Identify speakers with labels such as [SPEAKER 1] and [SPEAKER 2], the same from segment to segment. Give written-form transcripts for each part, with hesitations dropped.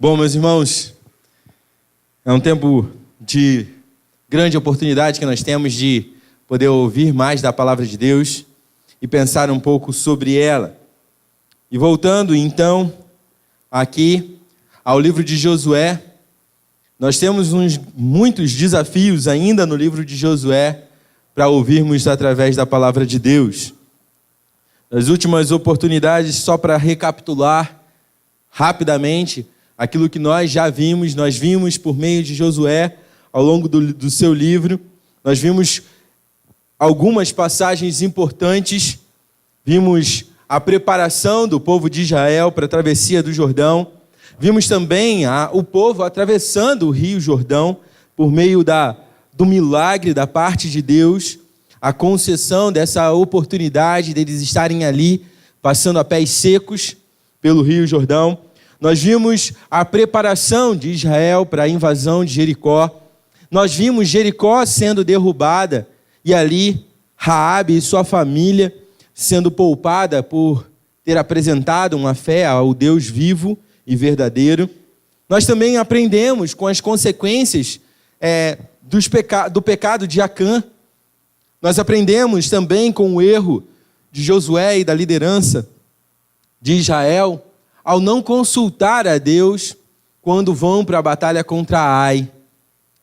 [SPEAKER 1] Bom, meus irmãos, é um tempo de grande oportunidade que nós temos de poder ouvir mais da palavra de Deus e pensar um pouco sobre ela. E voltando então aqui ao livro de Josué, nós temos muitos desafios ainda no livro de Josué para ouvirmos através da palavra de Deus. Nas últimas oportunidades, só para recapitular rapidamente aquilo que nós já vimos, nós vimos por meio de Josué, ao longo do seu livro, nós vimos algumas passagens importantes, vimos a preparação do povo de Israel para a travessia do Jordão, vimos também o povo atravessando o rio Jordão, por meio do milagre da parte de Deus, a concessão dessa oportunidade deles estarem ali, passando a pés secos pelo rio Jordão. Nós vimos a preparação de Israel para a invasão de Jericó. Nós vimos Jericó sendo derrubada e ali Raabe e sua família sendo poupada por ter apresentado uma fé ao Deus vivo e verdadeiro. Nós também aprendemos com as consequências do pecado de Acã. Nós aprendemos também com o erro de Josué e da liderança de Israel ao não consultar a Deus quando vão para a batalha contra Ai.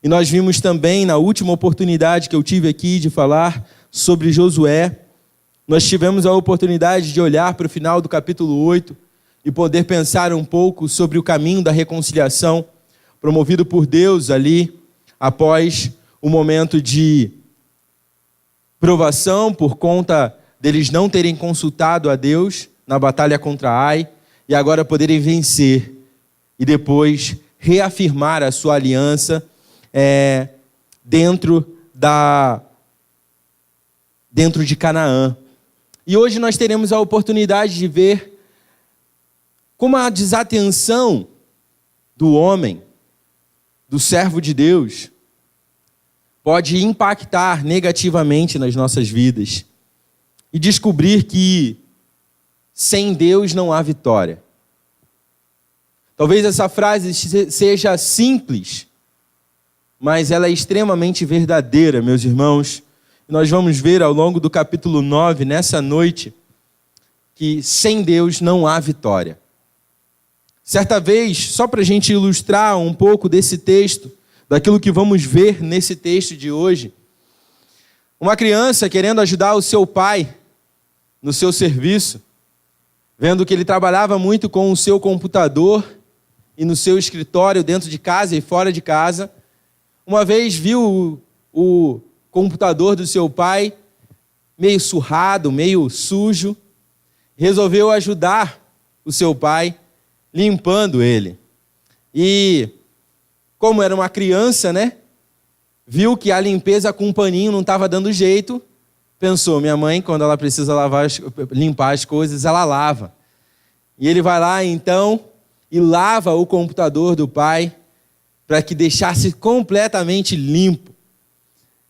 [SPEAKER 1] E nós vimos também, na última oportunidade que eu tive aqui de falar sobre Josué, nós tivemos a oportunidade de olhar para o final do capítulo 8 e poder pensar um pouco sobre o caminho da reconciliação promovido por Deus ali, após o momento de provação por conta deles não terem consultado a Deus na batalha contra Ai, e agora poderem vencer e depois reafirmar a sua aliança dentro de Canaã. E hoje nós teremos a oportunidade de ver como a desatenção do homem, do servo de Deus, pode impactar negativamente nas nossas vidas e descobrir que sem Deus não há vitória. Talvez essa frase seja simples, mas ela é extremamente verdadeira, meus irmãos. Nós vamos ver ao longo do capítulo 9, nessa noite, que sem Deus não há vitória. Certa vez, só para a gente ilustrar um pouco desse texto, daquilo que vamos ver nesse texto de hoje, uma criança querendo ajudar o seu pai no seu serviço, vendo que ele trabalhava muito com o seu computador e no seu escritório dentro de casa e fora de casa, uma vez viu o computador do seu pai meio surrado, meio sujo, resolveu ajudar o seu pai limpando ele. E como era uma criança, viu que a limpeza com um paninho não estava dando jeito, pensou, minha mãe, quando ela precisa limpar as coisas, ela lava. E ele vai lá, então, e lava o computador do pai para que deixasse completamente limpo.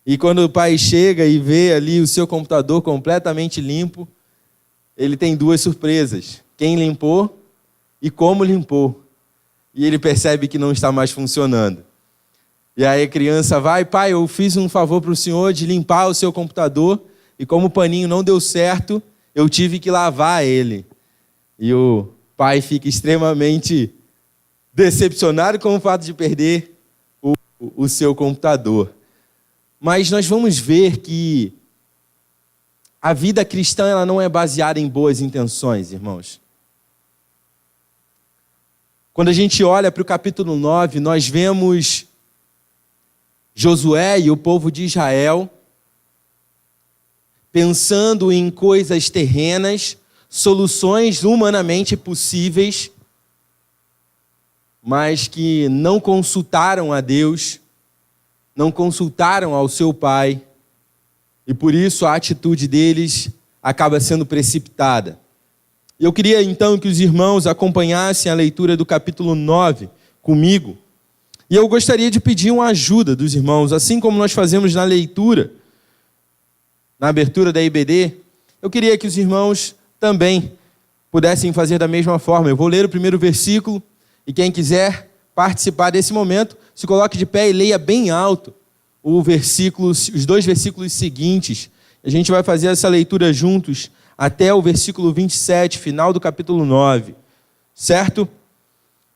[SPEAKER 1] E quando o pai chega e vê ali o seu computador completamente limpo, ele tem duas surpresas. Quem limpou e como limpou. E ele percebe que não está mais funcionando. E aí a criança vai, pai, eu fiz um favor para o senhor de limpar o seu computador, e como o paninho não deu certo, eu tive que lavar ele. E o pai fica extremamente decepcionado com o fato de perder o seu computador. Mas nós vamos ver que a vida cristã ela não é baseada em boas intenções, irmãos. Quando a gente olha para o capítulo 9, nós vemos Josué e o povo de Israel pensando em coisas terrenas, soluções humanamente possíveis, mas que não consultaram a Deus, não consultaram ao seu pai, e por isso a atitude deles acaba sendo precipitada. Eu queria então que os irmãos acompanhassem a leitura do capítulo 9 comigo, e eu gostaria de pedir uma ajuda dos irmãos, assim como nós fazemos na leitura, na abertura da IBD, eu queria que os irmãos também pudessem fazer da mesma forma. Eu vou ler o primeiro versículo E quem quiser participar desse momento, se coloque de pé e leia bem alto os 2 versículos seguintes. A gente vai fazer essa leitura juntos até o versículo 27, final do capítulo 9. Certo?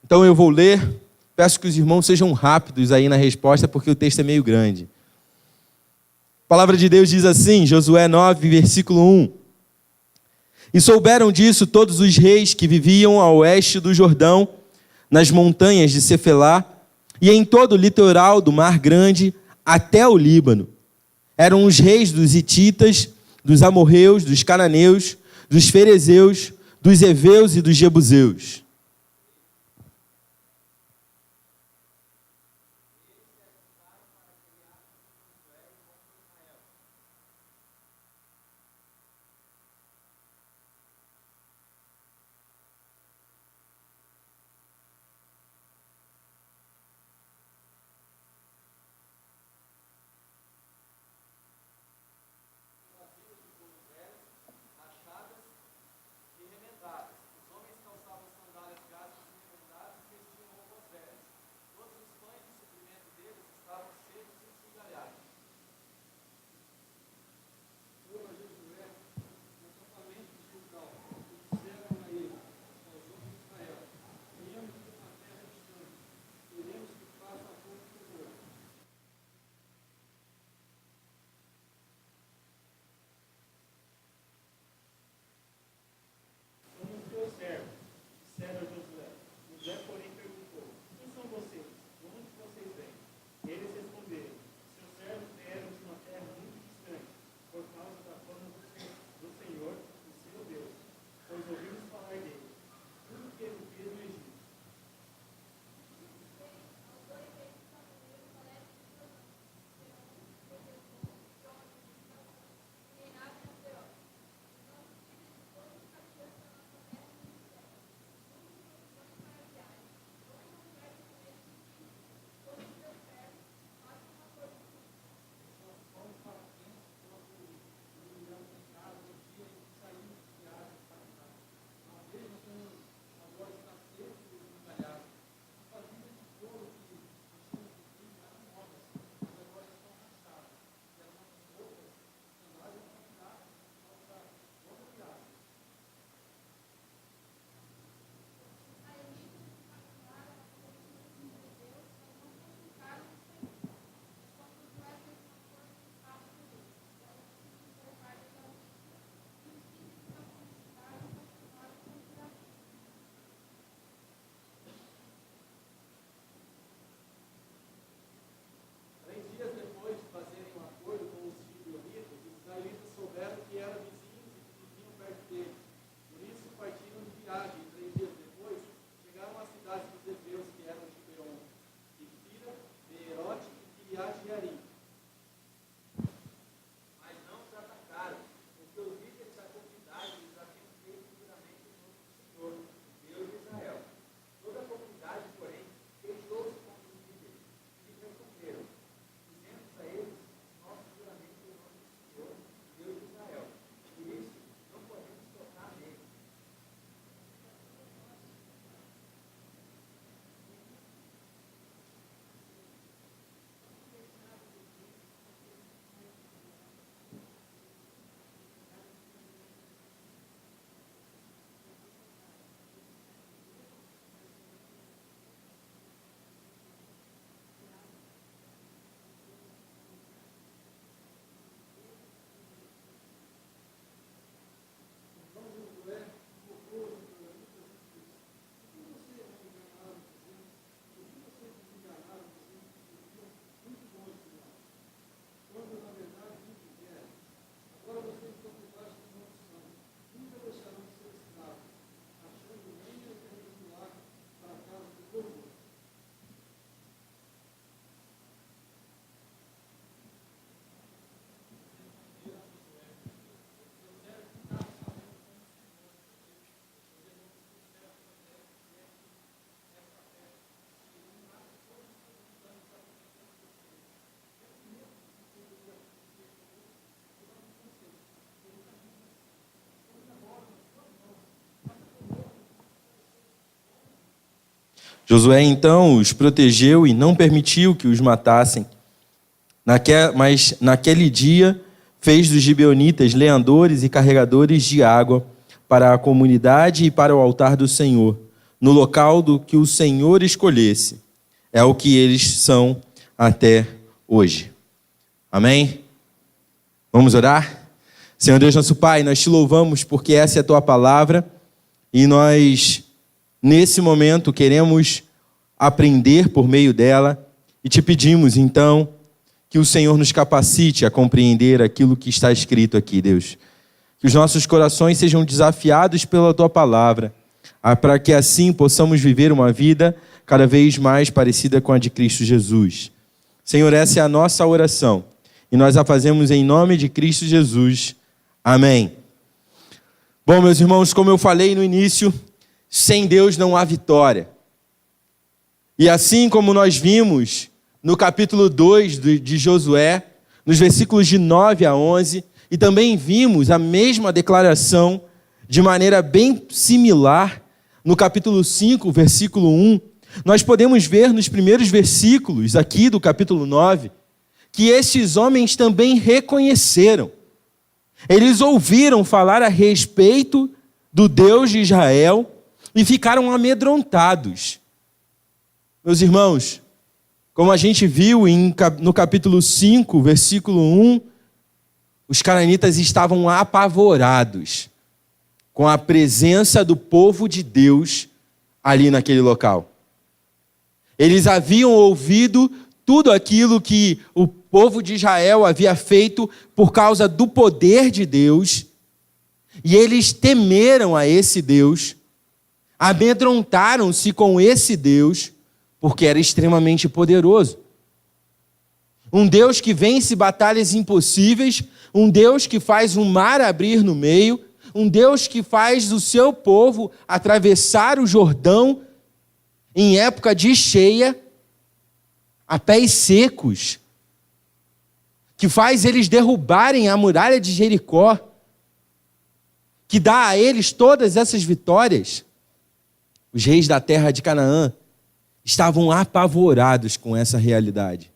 [SPEAKER 1] Então eu vou ler. Peço que os irmãos sejam rápidos aí na resposta, porque o texto é meio grande. A palavra de Deus diz assim, Josué 9, versículo 1. E souberam disso todos os reis que viviam a oeste do Jordão, nas montanhas de Cefelá, e em todo o litoral do Mar Grande, até o Líbano. Eram os reis dos hititas, dos amorreus, dos cananeus, dos ferezeus, dos heveus e dos jebuseus. Josué então os protegeu e não permitiu que os matassem. Mas naquele dia fez dos gibeonitas leandores e carregadores de água para a comunidade e para o altar do Senhor, no local do que o Senhor escolhesse. É o que eles são até hoje. Amém? Vamos orar? Senhor Deus, nosso Pai, nós te louvamos porque essa é a tua palavra e nós, nesse momento, queremos aprender por meio dela e te pedimos, então, que o Senhor nos capacite a compreender aquilo que está escrito aqui, Deus. Que os nossos corações sejam desafiados pela tua palavra, para que assim possamos viver uma vida cada vez mais parecida com a de Cristo Jesus. Senhor, essa é a nossa oração e nós a fazemos em nome de Cristo Jesus. Amém. Bom, meus irmãos, como eu falei no início, sem Deus não há vitória. E assim como nós vimos no capítulo 2 de Josué, nos versículos de 9 a 11, e também vimos a mesma declaração de maneira bem similar no capítulo 5, versículo 1, nós podemos ver nos primeiros versículos aqui do capítulo 9, que estes homens também reconheceram. Eles ouviram falar a respeito do Deus de Israel e ficaram amedrontados. Meus irmãos, como a gente viu no capítulo 5, versículo 1, os cananitas estavam apavorados com a presença do povo de Deus ali naquele local. Eles haviam ouvido tudo aquilo que o povo de Israel havia feito por causa do poder de Deus, e eles temeram a esse Deus, amedrontaram-se com esse Deus, porque era extremamente poderoso. Um Deus que vence batalhas impossíveis, um Deus que faz um mar abrir no meio, um Deus que faz o seu povo atravessar o Jordão em época de cheia, a pés secos, que faz eles derrubarem a muralha de Jericó, que dá a eles todas essas vitórias. Os reis da terra de Canaã estavam apavorados com essa realidade.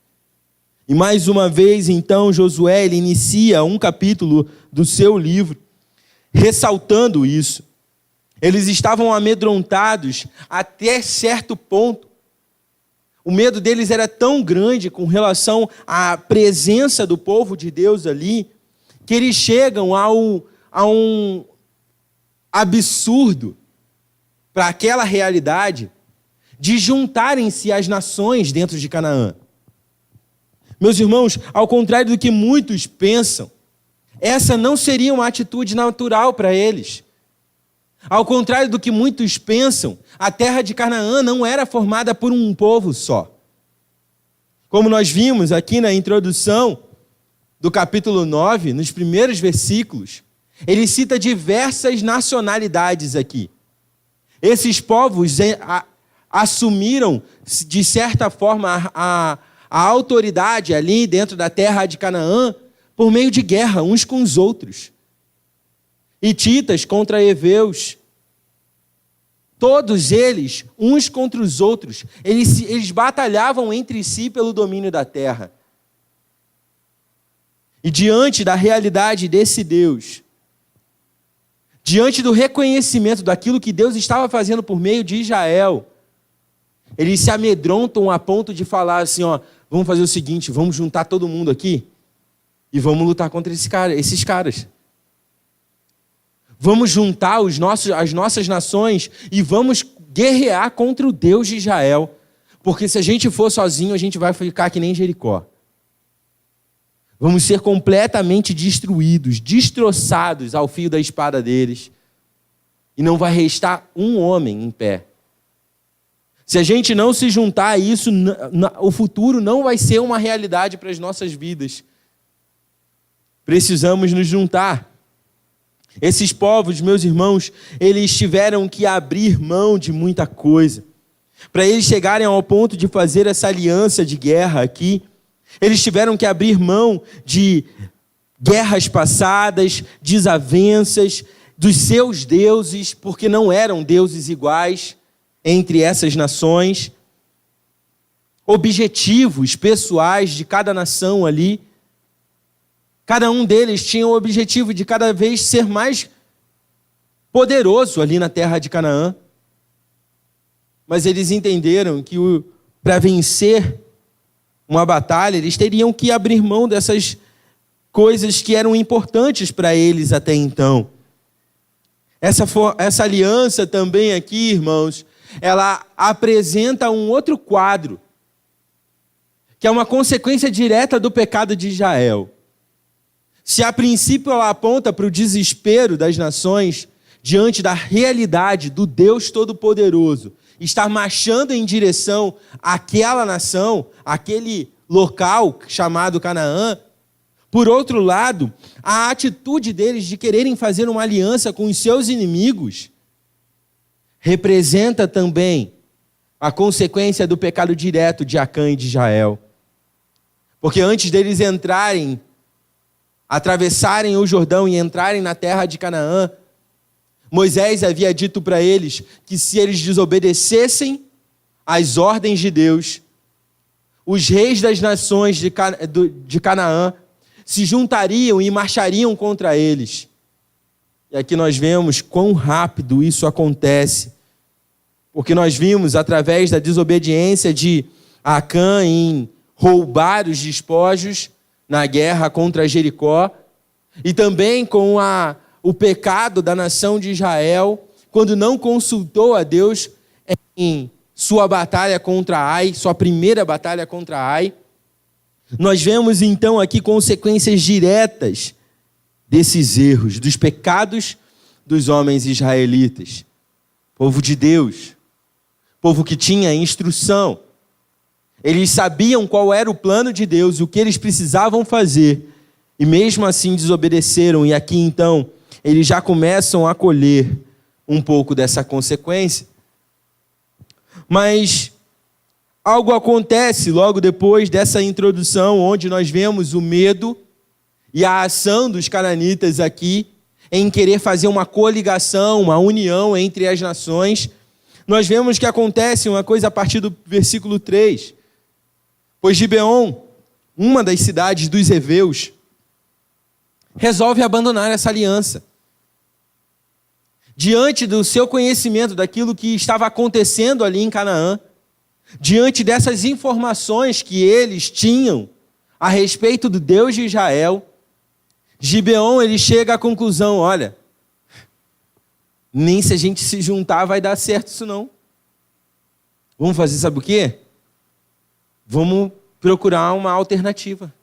[SPEAKER 1] E mais uma vez, então, Josué ele inicia um capítulo do seu livro, ressaltando isso. Eles estavam amedrontados até certo ponto. O medo deles era tão grande com relação à presença do povo de Deus ali, que eles chegam a um absurdo para aquela realidade de juntarem-se as nações dentro de Canaã. Meus irmãos, ao contrário do que muitos pensam, essa não seria uma atitude natural para eles. Ao contrário do que muitos pensam, a terra de Canaã não era formada por um povo só. Como nós vimos aqui na introdução do capítulo 9, nos primeiros versículos, ele cita diversas nacionalidades aqui. Esses povos assumiram, de certa forma, a autoridade ali dentro da terra de Canaã por meio de guerra uns com os outros. Hititas contra heveus. Todos eles, uns contra os outros, eles batalhavam entre si pelo domínio da terra. E diante da realidade desse Deus, diante do reconhecimento daquilo que Deus estava fazendo por meio de Israel, eles se amedrontam a ponto de falar assim, vamos fazer o seguinte, vamos juntar todo mundo aqui e vamos lutar contra esses caras. Vamos juntar as nossas nações e vamos guerrear contra o Deus de Israel. Porque se a gente for sozinho, a gente vai ficar que nem Jericó. Vamos ser completamente destruídos, destroçados ao fio da espada deles. E não vai restar um homem em pé. Se a gente não se juntar a isso, o futuro não vai ser uma realidade para as nossas vidas. Precisamos nos juntar. Esses povos, meus irmãos, eles tiveram que abrir mão de muita coisa. Para eles chegarem ao ponto de fazer essa aliança de guerra aqui, eles tiveram que abrir mão de guerras passadas, desavenças, dos seus deuses, porque não eram deuses iguais. entre essas nações, objetivos pessoais de cada nação ali. Cada um deles tinha o objetivo de cada vez ser mais poderoso ali na terra de Canaã. Mas eles entenderam que para vencer uma batalha, eles teriam que abrir mão dessas coisas que eram importantes para eles até então. Essa aliança também aqui, irmãos, ela apresenta um outro quadro, que é uma consequência direta do pecado de Israel. Se a princípio ela aponta para o desespero das nações diante da realidade do Deus Todo-Poderoso, estar marchando em direção àquela nação, àquele local chamado Canaã, por outro lado, a atitude deles de quererem fazer uma aliança com os seus inimigos representa também a consequência do pecado direto de Acã e de Israel. Porque antes deles entrarem, atravessarem o Jordão e entrarem na terra de Canaã, Moisés havia dito para eles que se eles desobedecessem às ordens de Deus, os reis das nações de Canaã se juntariam e marchariam contra eles. E aqui nós vemos quão rápido isso acontece, porque nós vimos através da desobediência de Acã em roubar os despojos na guerra contra Jericó, e também com o pecado da nação de Israel, quando não consultou a Deus em sua batalha contra Ai, sua primeira batalha contra Ai. Nós vemos então aqui consequências diretas desses erros, dos pecados dos homens israelitas. Povo de Deus, povo que tinha instrução. Eles sabiam qual era o plano de Deus, o que eles precisavam fazer, e mesmo assim desobedeceram. E aqui então, eles já começam a colher um pouco dessa consequência. Mas algo acontece logo depois dessa introdução, onde nós vemos o medo e a ação dos cananitas aqui em querer fazer uma coligação, uma união entre as nações. Nós vemos que acontece uma coisa a partir do versículo 3. Pois Gibeon, uma das cidades dos heveus, resolve abandonar essa aliança. Diante do seu conhecimento daquilo que estava acontecendo ali em Canaã, diante dessas informações que eles tinham a respeito do Deus de Israel, Gibeon ele chega à conclusão: olha, nem se a gente se juntar vai dar certo isso não. Vamos fazer sabe o quê? Vamos procurar uma alternativa,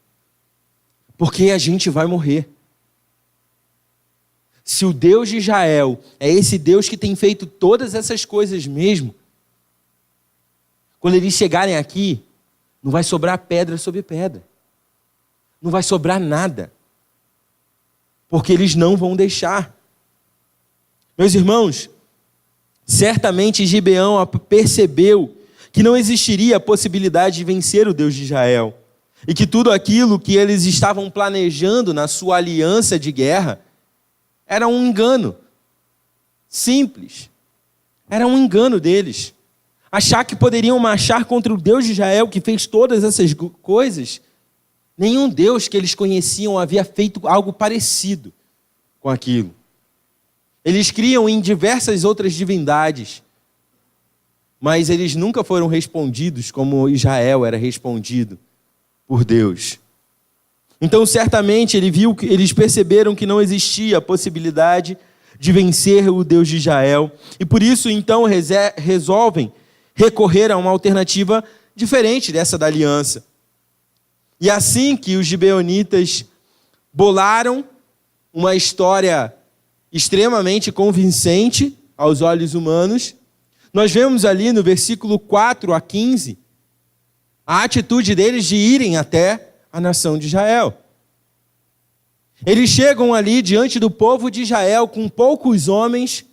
[SPEAKER 1] porque a gente vai morrer. Se o Deus de Israel é esse Deus que tem feito todas essas coisas mesmo, quando eles chegarem aqui, não vai sobrar pedra sobre pedra. Não vai sobrar nada. Porque eles não vão deixar. Meus irmãos, certamente Gibeão percebeu que não existiria a possibilidade de vencer o Deus de Israel. E que tudo aquilo que eles estavam planejando na sua aliança de guerra era um engano. Simples. Era um engano deles. Achar que poderiam marchar contra o Deus de Israel, que fez todas essas coisas. Nenhum Deus que eles conheciam havia feito algo parecido com aquilo. Eles criam em diversas outras divindades, mas eles nunca foram respondidos como Israel era respondido por Deus. Então, certamente, eles perceberam que não existia a possibilidade de vencer o Deus de Israel. E por isso, então, resolvem recorrer a uma alternativa diferente dessa da aliança. E assim que os gibeonitas bolaram uma história extremamente convincente aos olhos humanos, nós vemos ali no versículo 4 a 15 a atitude deles de irem até a nação de Israel. Eles chegam ali diante do povo de Israel com poucos homens,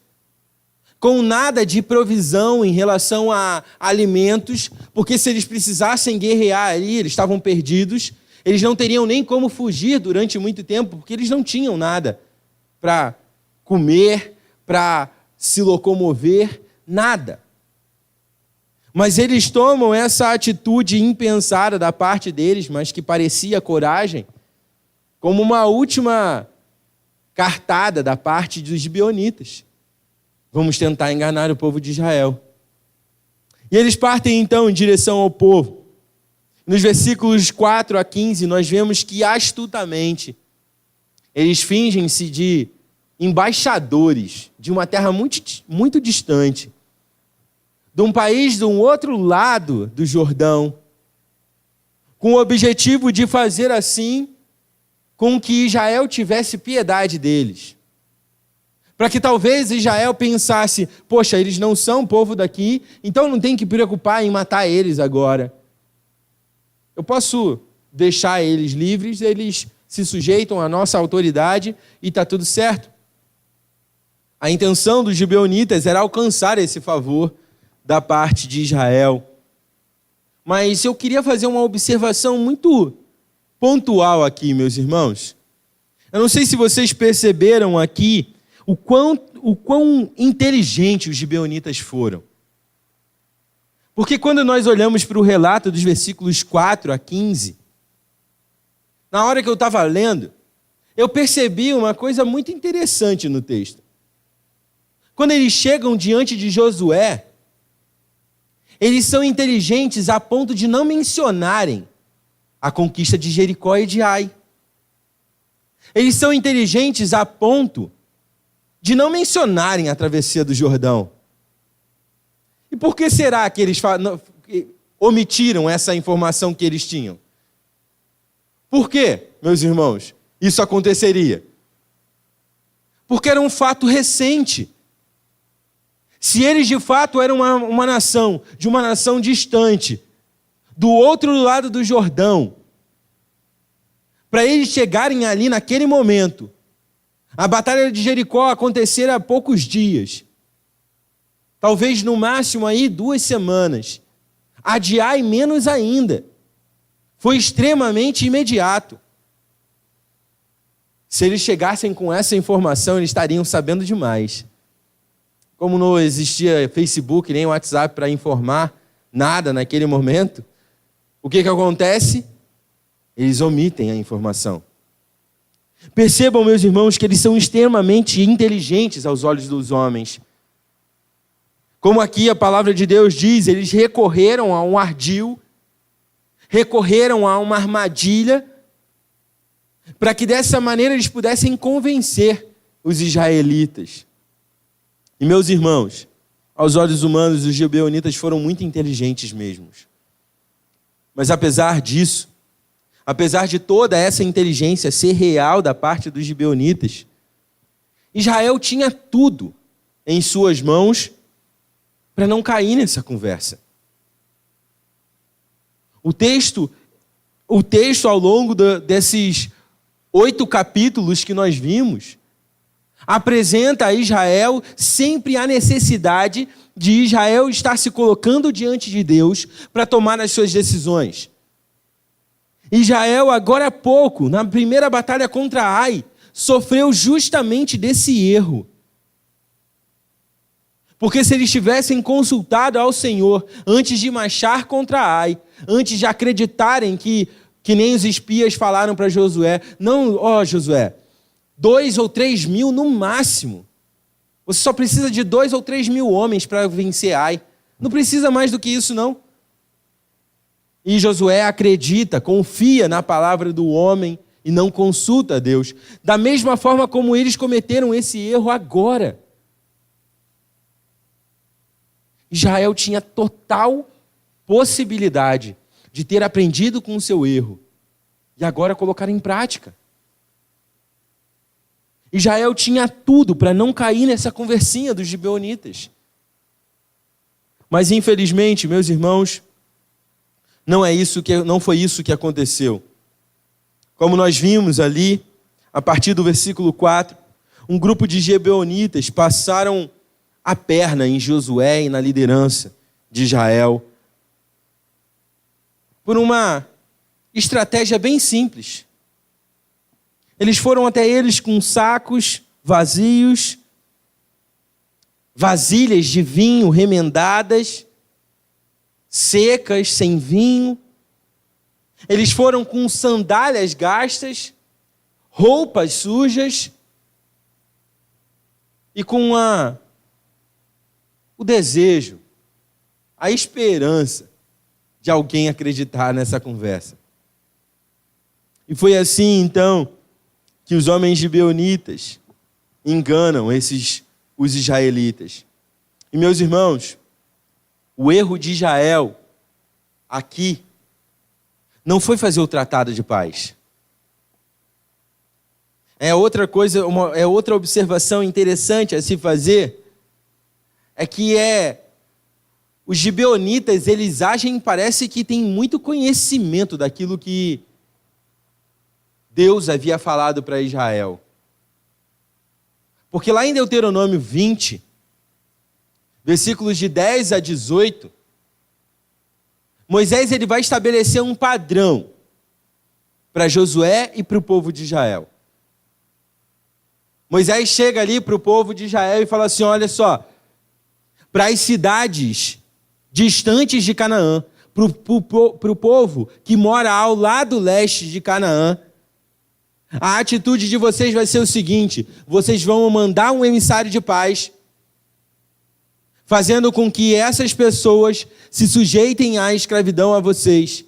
[SPEAKER 1] com nada de provisão em relação a alimentos, porque se eles precisassem guerrear ali, eles estavam perdidos, eles não teriam nem como fugir durante muito tempo, porque eles não tinham nada para comer, para se locomover, nada. Mas eles tomam essa atitude impensada da parte deles, mas que parecia coragem, como uma última cartada da parte dos gibeonitas. Vamos tentar enganar o povo de Israel. E eles partem então em direção ao povo. Nos versículos 4 a 15, nós vemos que astutamente eles fingem-se de embaixadores de uma terra muito distante, de um país de um outro lado do Jordão, com o objetivo de fazer assim com que Israel tivesse piedade deles. Para que talvez Israel pensasse, poxa, eles não são povo daqui, então não tem que preocupar em matar eles agora. Eu posso deixar eles livres, eles se sujeitam à nossa autoridade e está tudo certo. A intenção dos gibeonitas era alcançar esse favor da parte de Israel. Mas eu queria fazer uma observação muito pontual aqui, meus irmãos. Eu não sei se vocês perceberam aqui o quão inteligentes os gibeonitas foram. Porque quando nós olhamos para o relato dos versículos 4 a 15, na hora que eu estava lendo, eu percebi uma coisa muito interessante no texto. Quando eles chegam diante de Josué, eles são inteligentes a ponto de não mencionarem a conquista de Jericó e de Ai. Eles são inteligentes a ponto de não mencionarem a travessia do Jordão. E por que será que eles omitiram essa informação que eles tinham? Por que, meus irmãos, isso aconteceria? Porque era um fato recente. Se eles de fato eram uma nação, de uma nação distante, do outro lado do Jordão, para eles chegarem ali naquele momento, a batalha de Jericó acontecera há poucos dias, talvez no máximo aí 2 semanas, a de Ai menos ainda, foi extremamente imediato. Se eles chegassem com essa informação, eles estariam sabendo demais. Como não existia Facebook nem WhatsApp para informar nada naquele momento, o que acontece? Eles omitem a informação. Percebam, meus irmãos, que eles são extremamente inteligentes aos olhos dos homens. Como aqui a palavra de Deus diz, eles recorreram a um ardil, recorreram a uma armadilha, para que dessa maneira eles pudessem convencer os israelitas. E meus irmãos, aos olhos humanos, os gibeonitas foram muito inteligentes mesmos. Mas apesar disso, apesar de toda essa inteligência ser real da parte dos gibeonitas, Israel tinha tudo em suas mãos para não cair nessa conversa. O texto ao longo desses 8 capítulos que nós vimos, apresenta a Israel sempre a necessidade de Israel estar se colocando diante de Deus para tomar as suas decisões. Israel, agora há pouco, na primeira batalha contra Ai, sofreu justamente desse erro. Porque se eles tivessem consultado ao Senhor antes de marchar contra Ai, antes de acreditarem que nem os espias falaram para Josué, não, Josué, 2 ou 3 mil no máximo. Você só precisa de 2 ou 3 mil homens para vencer Ai. Não precisa mais do que isso, não. E Josué acredita, confia na palavra do homem e não consulta a Deus. Da mesma forma como eles cometeram esse erro agora. Israel tinha total possibilidade de ter aprendido com o seu erro e agora colocar em prática. Israel tinha tudo para não cair nessa conversinha dos gibeonitas. Mas infelizmente, meus irmãos, não foi isso que aconteceu. Como nós vimos ali, a partir do versículo 4, um grupo de gibeonitas passaram a perna em Josué e na liderança de Israel por uma estratégia bem simples. Eles foram até eles com sacos vazios, vasilhas de vinho remendadas, secas, sem vinho. Eles foram com sandálias gastas, roupas sujas e com o desejo, a esperança de alguém acreditar nessa conversa. E foi assim, então, que os homens gibeonitas enganam os israelitas. E, meus irmãos, o erro de Israel aqui não foi fazer o tratado de paz. É outra coisa, é outra observação interessante a se fazer, é que os gibeonitas, eles agem, parece que têm muito conhecimento daquilo que Deus havia falado para Israel. Porque lá em Deuteronômio 20, versículos de 10 a 18, Moisés ele vai estabelecer um padrão para Josué e para o povo de Israel. Moisés chega ali para o povo de Israel e fala assim, olha só, para as cidades distantes de Canaã, para o povo que mora ao lado leste de Canaã, a atitude de vocês vai ser o seguinte, vocês vão mandar um emissário de paz, fazendo com que essas pessoas se sujeitem à escravidão a vocês.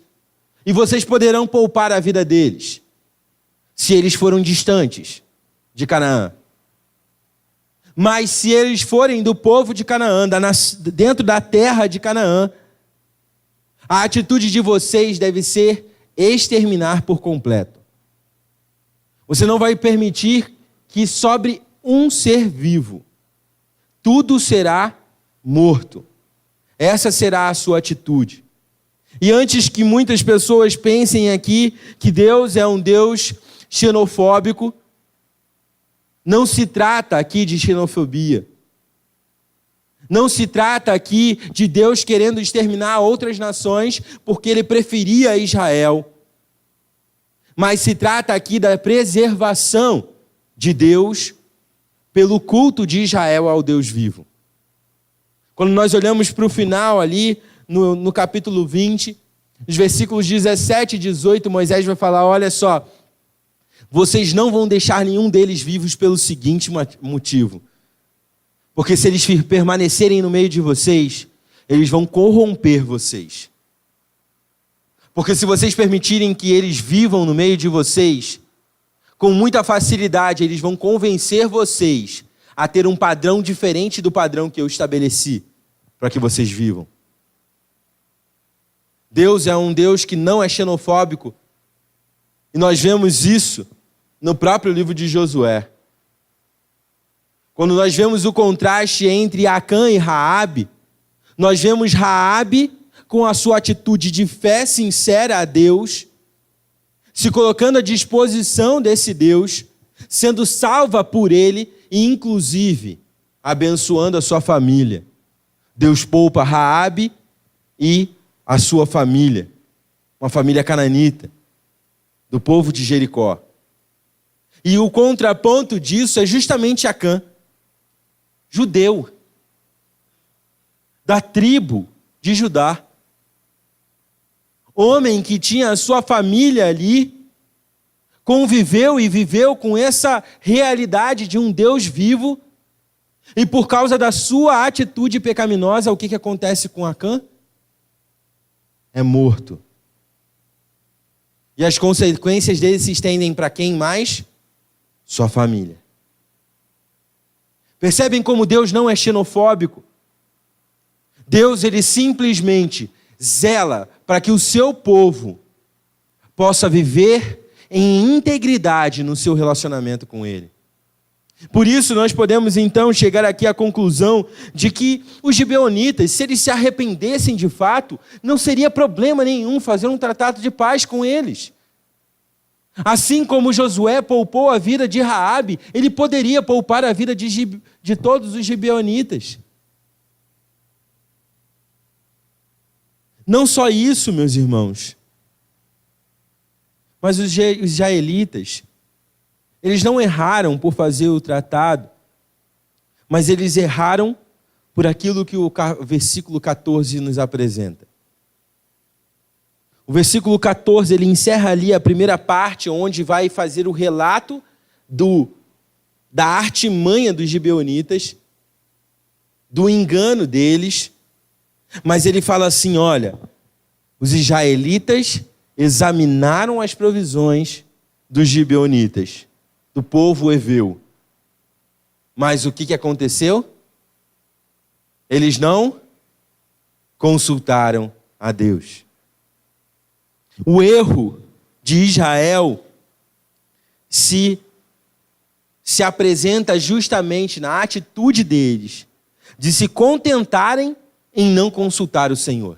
[SPEAKER 1] E vocês poderão poupar a vida deles, se eles foram distantes de Canaã. Mas se eles forem do povo de Canaã, dentro da terra de Canaã, a atitude de vocês deve ser exterminar por completo. Você não vai permitir que sobre um ser vivo. Tudo será morto. Essa será a sua atitude. E antes que muitas pessoas pensem aqui que Deus é um Deus xenofóbico, não se trata aqui de xenofobia. Não se trata aqui de Deus querendo exterminar outras nações porque ele preferia Israel. Mas se trata aqui da preservação de Deus pelo culto de Israel ao Deus vivo. Quando nós olhamos para o final ali, no capítulo 20, os versículos 17 e 18, Moisés vai falar, olha só, vocês não vão deixar nenhum deles vivos pelo seguinte motivo. Porque se eles permanecerem no meio de vocês, eles vão corromper vocês. Porque se vocês permitirem que eles vivam no meio de vocês, com muita facilidade eles vão convencer vocês a ter um padrão diferente do padrão que eu estabeleci para que vocês vivam. Deus é um Deus que não é xenofóbico. E nós vemos isso no próprio livro de Josué. Quando nós vemos o contraste entre Acã e Raabe, nós vemos Raabe com a sua atitude de fé sincera a Deus, se colocando à disposição desse Deus, sendo salva por ele e inclusive abençoando a sua família. Deus poupa Raabe e a sua família, uma família cananita, do povo de Jericó. E o contraponto disso é justamente Acã, judeu, da tribo de Judá. Homem que tinha a sua família ali, conviveu e viveu com essa realidade de um Deus vivo, e por causa da sua atitude pecaminosa, o que acontece com Acã? É morto. E as consequências dele se estendem para quem mais? Sua família. Percebem como Deus não é xenofóbico? Deus, ele simplesmente zela para que o seu povo possa viver em integridade no seu relacionamento com ele. Por isso nós podemos então chegar aqui à conclusão de que os gibeonitas, se eles se arrependessem de fato, não seria problema nenhum fazer um tratado de paz com eles. Assim como Josué poupou a vida de Raabe, ele poderia poupar a vida de todos os gibeonitas. Não só isso, meus irmãos, mas os israelitas, eles não erraram por fazer o tratado, mas eles erraram por aquilo que o versículo 14 nos apresenta. O versículo 14, ele encerra ali a primeira parte, onde vai fazer o relato da artimanha dos gibeonitas, do engano deles, mas ele fala assim, olha, os israelitas examinaram as provisões dos gibeonitas, do povo heveu. Mas o que aconteceu? Eles não consultaram a Deus. O erro de Israel se apresenta justamente na atitude deles, de se contentarem em não consultar o Senhor.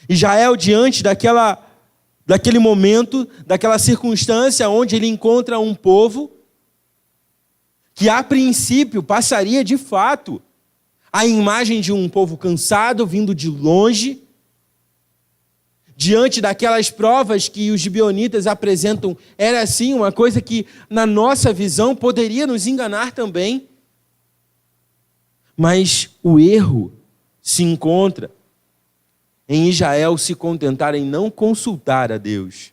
[SPEAKER 1] Israel, diante daquele momento, daquela circunstância onde ele encontra um povo que a princípio passaria de fato a imagem de um povo cansado, vindo de longe, diante daquelas provas que os gibeonitas apresentam, era assim uma coisa que na nossa visão poderia nos enganar também. Mas o erro se encontra em Israel se contentar em não consultar a Deus.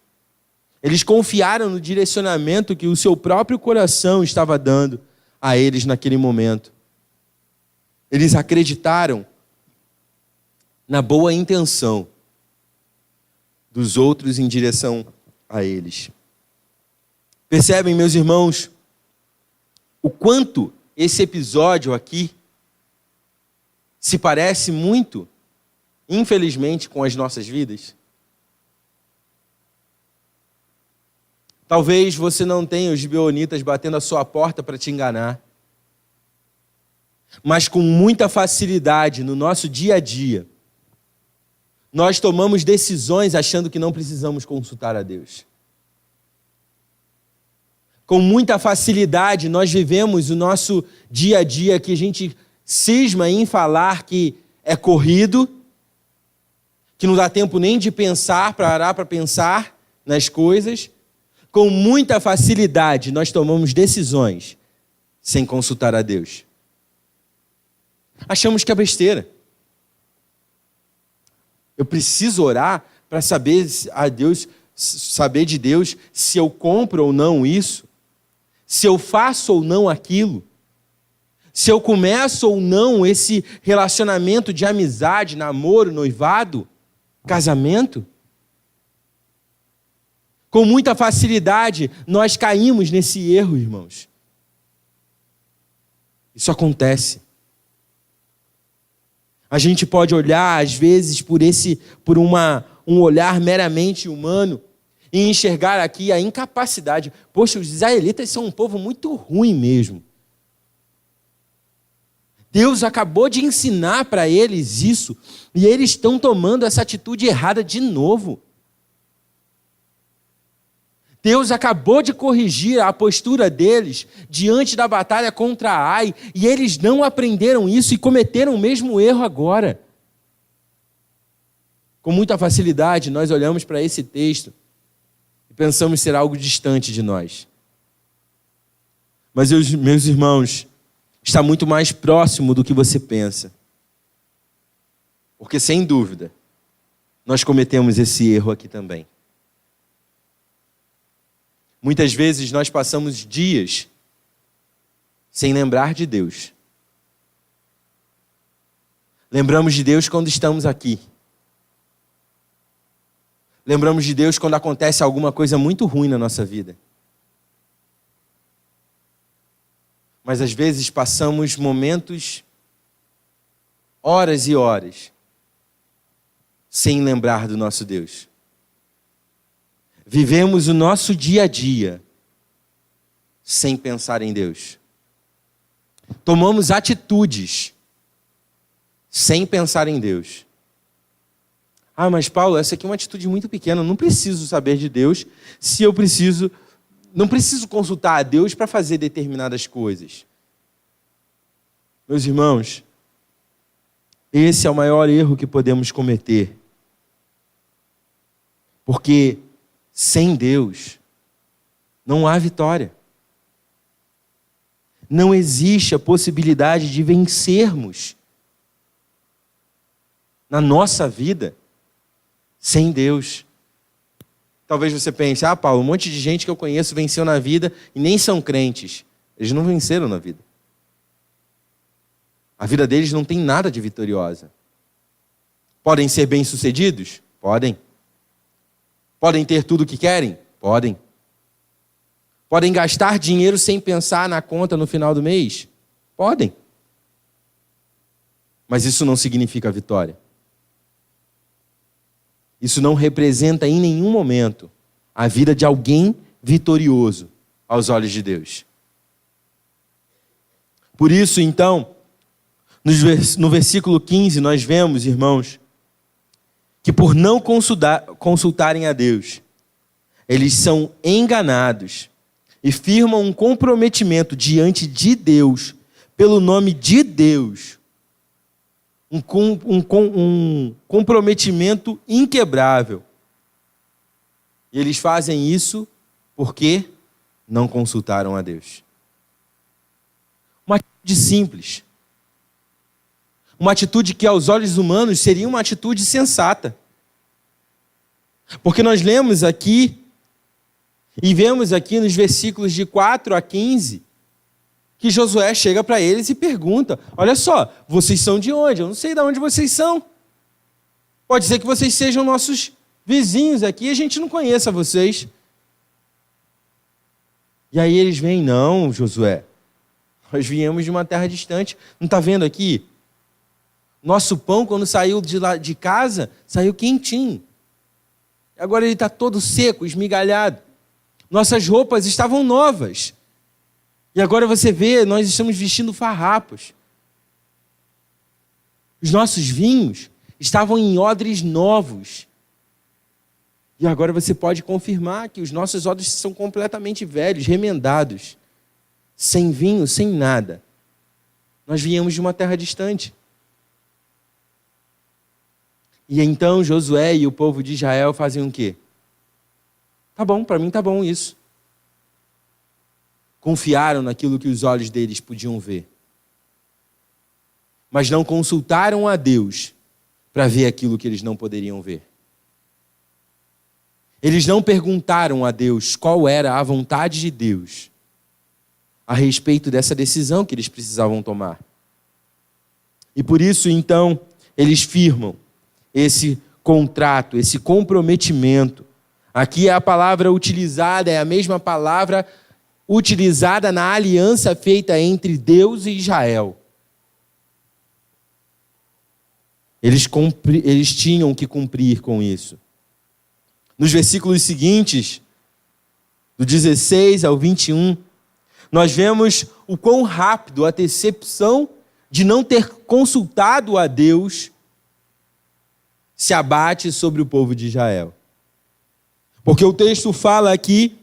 [SPEAKER 1] Eles confiaram no direcionamento que o seu próprio coração estava dando a eles naquele momento. Eles acreditaram na boa intenção dos outros em direção a eles. Percebem, meus irmãos, o quanto esse episódio aqui se parece muito, infelizmente, com as nossas vidas? Talvez você não tenha os gibeonitas batendo a sua porta para te enganar, mas com muita facilidade no nosso dia a dia, nós tomamos decisões achando que não precisamos consultar a Deus. Com muita facilidade nós vivemos o nosso dia a dia que a gente cisma em falar que é corrido, que não dá tempo nem de pensar, parar para pensar nas coisas. Com muita facilidade nós tomamos decisões sem consultar a Deus. Achamos que é besteira. Eu preciso orar para saber de Deus se eu compro ou não isso, se eu faço ou não aquilo, se eu começo ou não esse relacionamento de amizade, namoro, noivado, casamento. Com muita facilidade nós caímos nesse erro, irmãos. Isso acontece. A gente pode olhar, às vezes, por um olhar meramente humano e enxergar aqui a incapacidade. Poxa, os israelitas são um povo muito ruim mesmo. Deus acabou de ensinar para eles isso e eles estão tomando essa atitude errada de novo. Deus acabou de corrigir a postura deles diante da batalha contra Ai, e eles não aprenderam isso e cometeram o mesmo erro agora. Com muita facilidade, nós olhamos para esse texto e pensamos ser algo distante de nós. Mas, meus irmãos, está muito mais próximo do que você pensa. Porque, sem dúvida, nós cometemos esse erro aqui também. Muitas vezes nós passamos dias sem lembrar de Deus. Lembramos de Deus quando estamos aqui. Lembramos de Deus quando acontece alguma coisa muito ruim na nossa vida. Mas às vezes passamos momentos, horas e horas, sem lembrar do nosso Deus. Vivemos o nosso dia a dia sem pensar em Deus. Tomamos atitudes sem pensar em Deus. Ah, mas Paulo, essa aqui é uma atitude muito pequena. Eu não preciso saber de Deus se eu preciso... Não preciso consultar a Deus para fazer determinadas coisas. Meus irmãos, esse é o maior erro que podemos cometer. Porque sem Deus, não há vitória. Não existe a possibilidade de vencermos na nossa vida sem Deus. Talvez você pense, Paulo, um monte de gente que eu conheço venceu na vida e nem são crentes. Eles não venceram na vida. A vida deles não tem nada de vitoriosa. Podem ser bem-sucedidos? Podem. Podem ter tudo o que querem? Podem. Podem gastar dinheiro sem pensar na conta no final do mês? Podem. Mas isso não significa vitória. Isso não representa em nenhum momento a vida de alguém vitorioso aos olhos de Deus. Por isso, então, no versículo 15, nós vemos, irmãos, que por não consultarem a Deus, eles são enganados e firmam um comprometimento diante de Deus, pelo nome de Deus, um comprometimento inquebrável. E eles fazem isso porque não consultaram a Deus. Uma atitude simples. Uma atitude que aos olhos humanos seria uma atitude sensata. Porque nós lemos aqui e vemos aqui nos versículos de 4 a 15 que Josué chega para eles e pergunta: olha só, vocês são de onde? Eu não sei de onde vocês são. Pode ser que vocês sejam nossos vizinhos aqui e a gente não conheça vocês. E aí eles vêm: não, Josué, nós viemos de uma terra distante. Não está vendo aqui? Nosso pão, quando saiu de casa, saiu quentinho. Agora ele está todo seco, esmigalhado. Nossas roupas estavam novas. E agora você vê, nós estamos vestindo farrapos. Os nossos vinhos estavam em odres novos. E agora você pode confirmar que os nossos odres são completamente velhos, remendados. Sem vinho, sem nada. Nós viemos de uma terra distante. E então Josué e o povo de Israel fazem o quê? Tá bom, para mim tá bom isso. Confiaram naquilo que os olhos deles podiam ver. Mas não consultaram a Deus para ver aquilo que eles não poderiam ver. Eles não perguntaram a Deus qual era a vontade de Deus a respeito dessa decisão que eles precisavam tomar. E por isso, então, eles firmam esse contrato, esse comprometimento. Aqui a palavra utilizada é a mesma palavra utilizada na aliança feita entre Deus e Israel. Eles tinham que cumprir com isso. Nos versículos seguintes, do 16 ao 21, nós vemos o quão rápido a decepção de não ter consultado a Deus se abate sobre o povo de Israel. Porque o texto fala aqui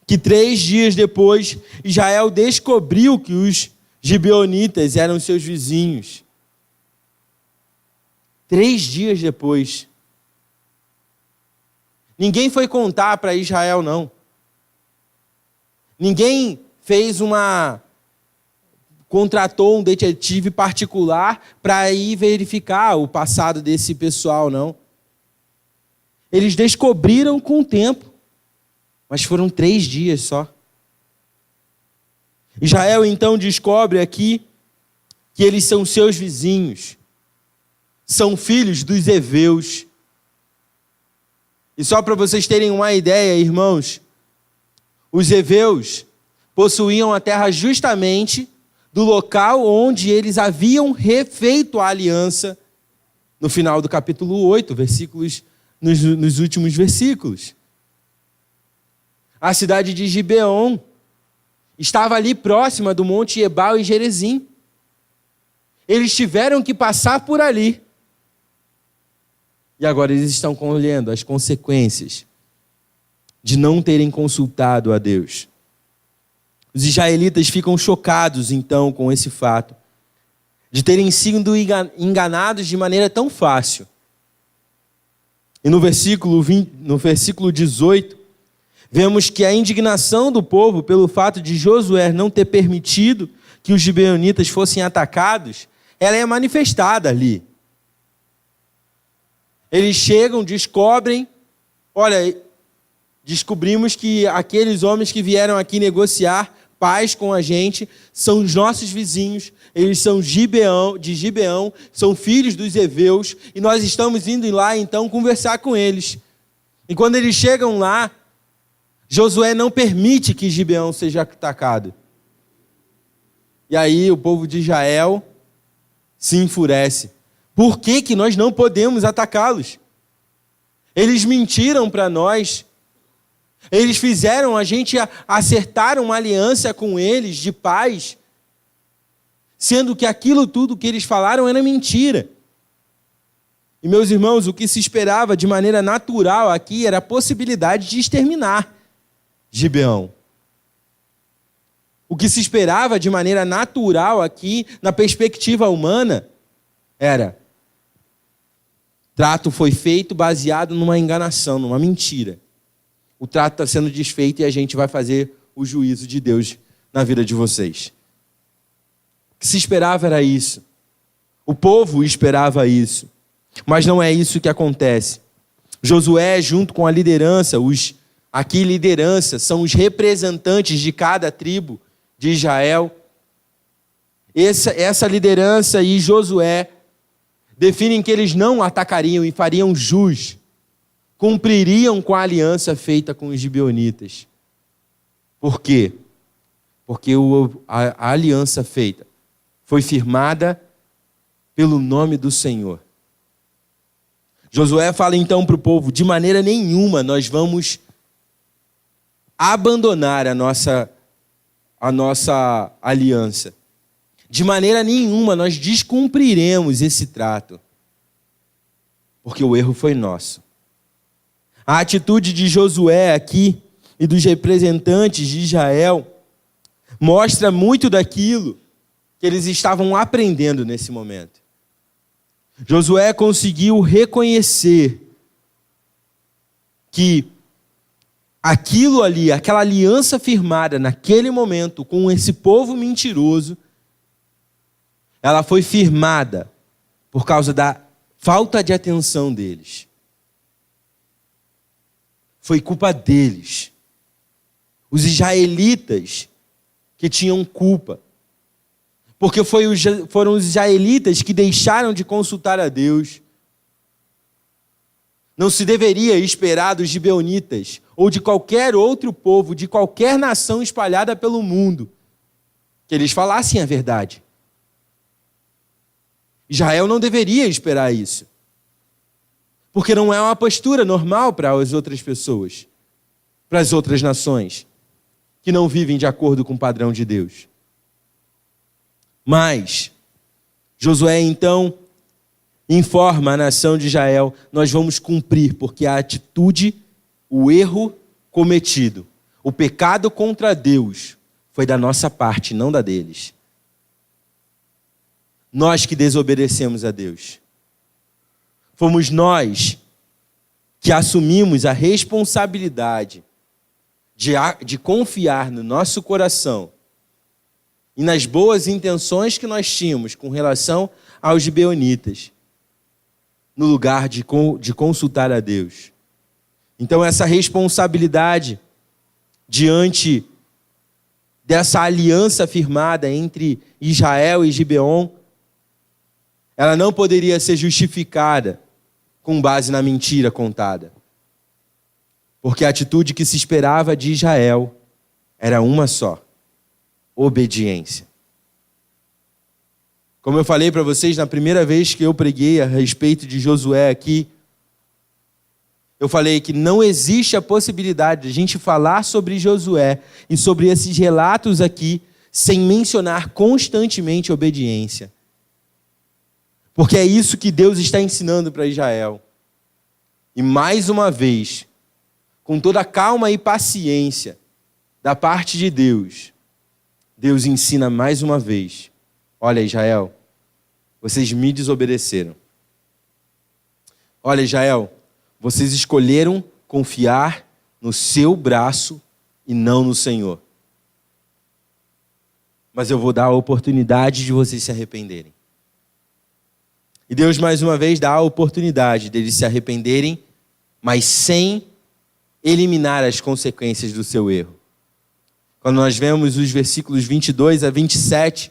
[SPEAKER 1] que 3 dias depois, Israel descobriu que os gibeonitas eram seus vizinhos. 3 dias depois. Ninguém foi contar para Israel, não. Ninguém contratou um detetive particular para ir verificar o passado desse pessoal, não. Eles descobriram com o tempo, mas foram 3 dias só. Israel então descobre aqui que eles são seus vizinhos, são filhos dos heveus. E só para vocês terem uma ideia, irmãos, os heveus possuíam a terra justamente do local onde eles haviam refeito a aliança no final do capítulo 8, nos últimos versículos. A cidade de Gibeon estava ali próxima do Monte Ebal e Gerezim. Eles tiveram que passar por ali. E agora eles estão colhendo as consequências de não terem consultado a Deus. Os israelitas ficam chocados, então, com esse fato de terem sido enganados de maneira tão fácil. E no versículo 18, vemos que a indignação do povo pelo fato de Josué não ter permitido que os gibeonitas fossem atacados, ela é manifestada ali. Eles chegam, descobrem, olha, descobrimos que aqueles homens que vieram aqui negociar paz com a gente são os nossos vizinhos, eles são de Gibeão, são filhos dos heveus, e nós estamos indo lá então conversar com eles. E quando eles chegam lá, Josué não permite que Gibeão seja atacado. E aí o povo de Israel se enfurece. Por que nós não podemos atacá-los? Eles mentiram para nós. Eles fizeram a gente acertar uma aliança com eles de paz, sendo que aquilo tudo que eles falaram era mentira. E meus irmãos, o que se esperava de maneira natural aqui era a possibilidade de exterminar Gibeão. O que se esperava de maneira natural aqui, na perspectiva humana, era: trato foi feito baseado numa enganação, numa mentira. O trato está sendo desfeito e a gente vai fazer o juízo de Deus na vida de vocês. O que se esperava era isso. O povo esperava isso. Mas não é isso que acontece. Josué, junto com a liderança, liderança são os representantes de cada tribo de Israel. Essa liderança e Josué definem que eles não atacariam e fariam jus, cumpririam com a aliança feita com os gibeonitas. Por quê? Porque a aliança feita foi firmada pelo nome do Senhor. Josué fala então para o povo: de maneira nenhuma nós vamos abandonar a nossa aliança. De maneira nenhuma nós descumpriremos esse trato, porque o erro foi nosso. A atitude de Josué aqui e dos representantes de Israel mostra muito daquilo que eles estavam aprendendo nesse momento. Josué conseguiu reconhecer que aquilo ali, aquela aliança firmada naquele momento com esse povo mentiroso, ela foi firmada por causa da falta de atenção deles. Foi culpa deles. Os israelitas que tinham culpa. Porque foram os israelitas que deixaram de consultar a Deus. Não se deveria esperar dos gibeonitas ou de qualquer outro povo, de qualquer nação espalhada pelo mundo, que eles falassem a verdade. Israel não deveria esperar isso. Porque não é uma postura normal para as outras pessoas, para as outras nações, que não vivem de acordo com o padrão de Deus. Mas Josué então informa a nação de Israel: nós vamos cumprir, porque a atitude, o erro cometido, o pecado contra Deus foi da nossa parte, não da deles. Nós que desobedecemos a Deus. Fomos nós que assumimos a responsabilidade de confiar no nosso coração e nas boas intenções que nós tínhamos com relação aos gibeonitas, no lugar de consultar a Deus. Então essa responsabilidade diante dessa aliança firmada entre Israel e Gibeon, ela não poderia ser justificada com base na mentira contada. Porque a atitude que se esperava de Israel era uma só: obediência. Como eu falei para vocês na primeira vez que eu preguei a respeito de Josué aqui, eu falei que não existe a possibilidade de a gente falar sobre Josué e sobre esses relatos aqui sem mencionar constantemente obediência. Porque é isso que Deus está ensinando para Israel. E mais uma vez, com toda a calma e paciência da parte de Deus, Deus ensina mais uma vez: olha, Israel, vocês me desobedeceram. Olha, Israel, vocês escolheram confiar no seu braço e não no Senhor. Mas eu vou dar a oportunidade de vocês se arrependerem. E Deus, mais uma vez, dá a oportunidade deles se arrependerem, mas sem eliminar as consequências do seu erro. Quando nós vemos os versículos 22 a 27,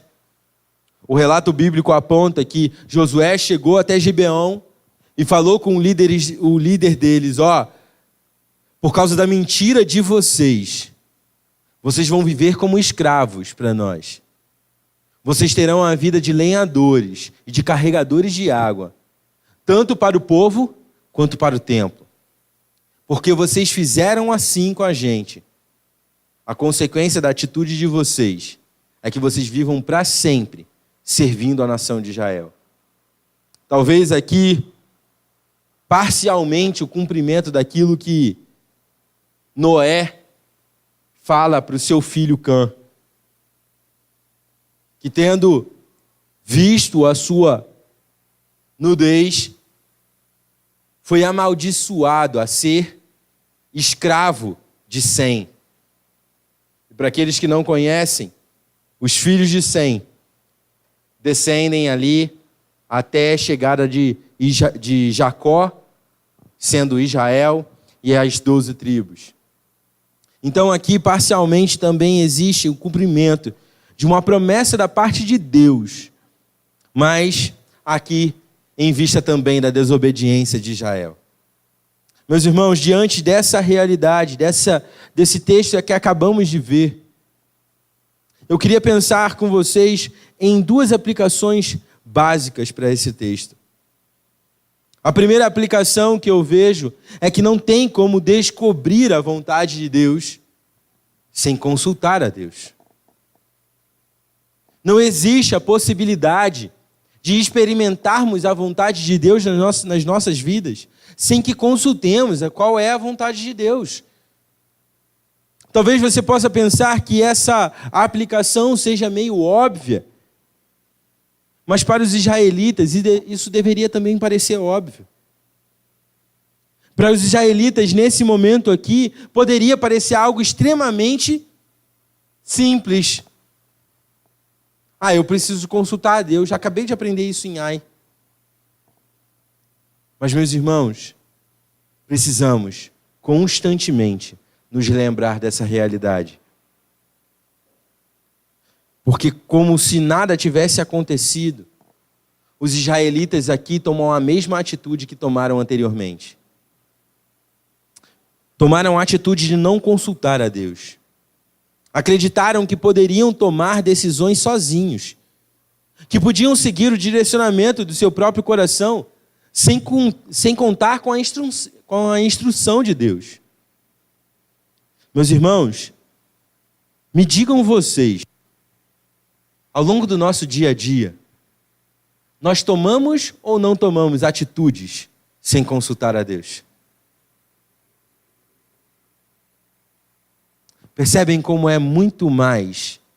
[SPEAKER 1] o relato bíblico aponta que Josué chegou até Gibeão e falou com o líder deles, por causa da mentira de vocês vão viver como escravos para nós. Vocês terão a vida de lenhadores e de carregadores de água, tanto para o povo quanto para o templo. Porque vocês fizeram assim com a gente. A consequência da atitude de vocês é que vocês vivam para sempre servindo a nação de Israel. Talvez aqui, parcialmente, o cumprimento daquilo que Noé fala para o seu filho Cã, que tendo visto a sua nudez, foi amaldiçoado a ser escravo de Sem. E para aqueles que não conhecem, os filhos de Sem descendem ali até a chegada de Jacó, sendo Israel e as 12 tribos. Então aqui parcialmente também existe o cumprimento de uma promessa da parte de Deus, mas aqui em vista também da desobediência de Israel. Meus irmãos, diante dessa realidade, desse texto que acabamos de ver, eu queria pensar com vocês em duas aplicações básicas para esse texto. A primeira aplicação que eu vejo é que não tem como descobrir a vontade de Deus sem consultar a Deus. Não existe a possibilidade de experimentarmos a vontade de Deus nas nossas vidas sem que consultemos qual é a vontade de Deus. Talvez você possa pensar que essa aplicação seja meio óbvia, mas para os israelitas isso deveria também parecer óbvio. Para os israelitas, nesse momento aqui, poderia parecer algo extremamente simples. Eu preciso consultar a Deus, já acabei de aprender isso em Ai. Mas, meus irmãos, precisamos constantemente nos lembrar dessa realidade. Porque como se nada tivesse acontecido, os israelitas aqui tomam a mesma atitude que tomaram anteriormente. Tomaram a atitude de não consultar a Deus. Acreditaram que poderiam tomar decisões sozinhos, que podiam seguir o direcionamento do seu próprio coração, sem contar com a instrução de Deus. Meus irmãos, me digam vocês, ao longo do nosso dia a dia, nós tomamos ou não tomamos atitudes sem consultar a Deus? Percebem como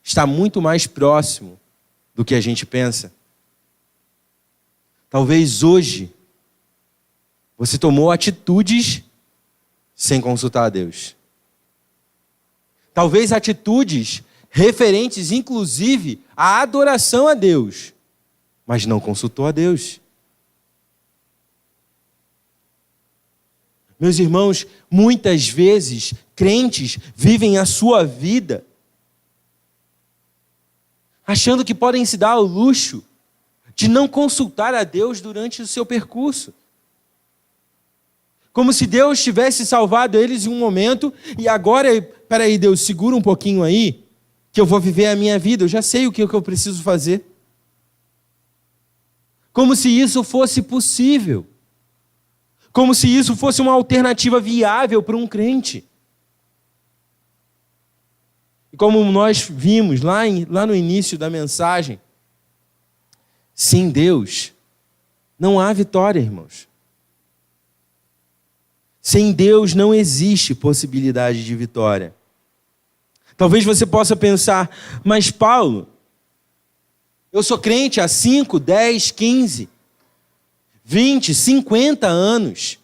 [SPEAKER 1] está muito mais próximo do que a gente pensa? Talvez hoje você tomou atitudes sem consultar a Deus. Talvez atitudes referentes, inclusive, à adoração a Deus, mas não consultou a Deus. Meus irmãos, muitas vezes, crentes vivem a sua vida achando que podem se dar ao luxo de não consultar a Deus durante o seu percurso. Como se Deus tivesse salvado eles em um momento e agora, peraí, Deus, segura um pouquinho aí, que eu vou viver a minha vida, eu já sei o que eu preciso fazer. Como se isso fosse possível. Como se isso fosse uma alternativa viável para um crente. E como nós vimos lá no início da mensagem, sem Deus não há vitória, irmãos. Sem Deus não existe possibilidade de vitória. Talvez você possa pensar, mas Paulo, eu sou crente há 5, 10, 15, 20, 50 anos.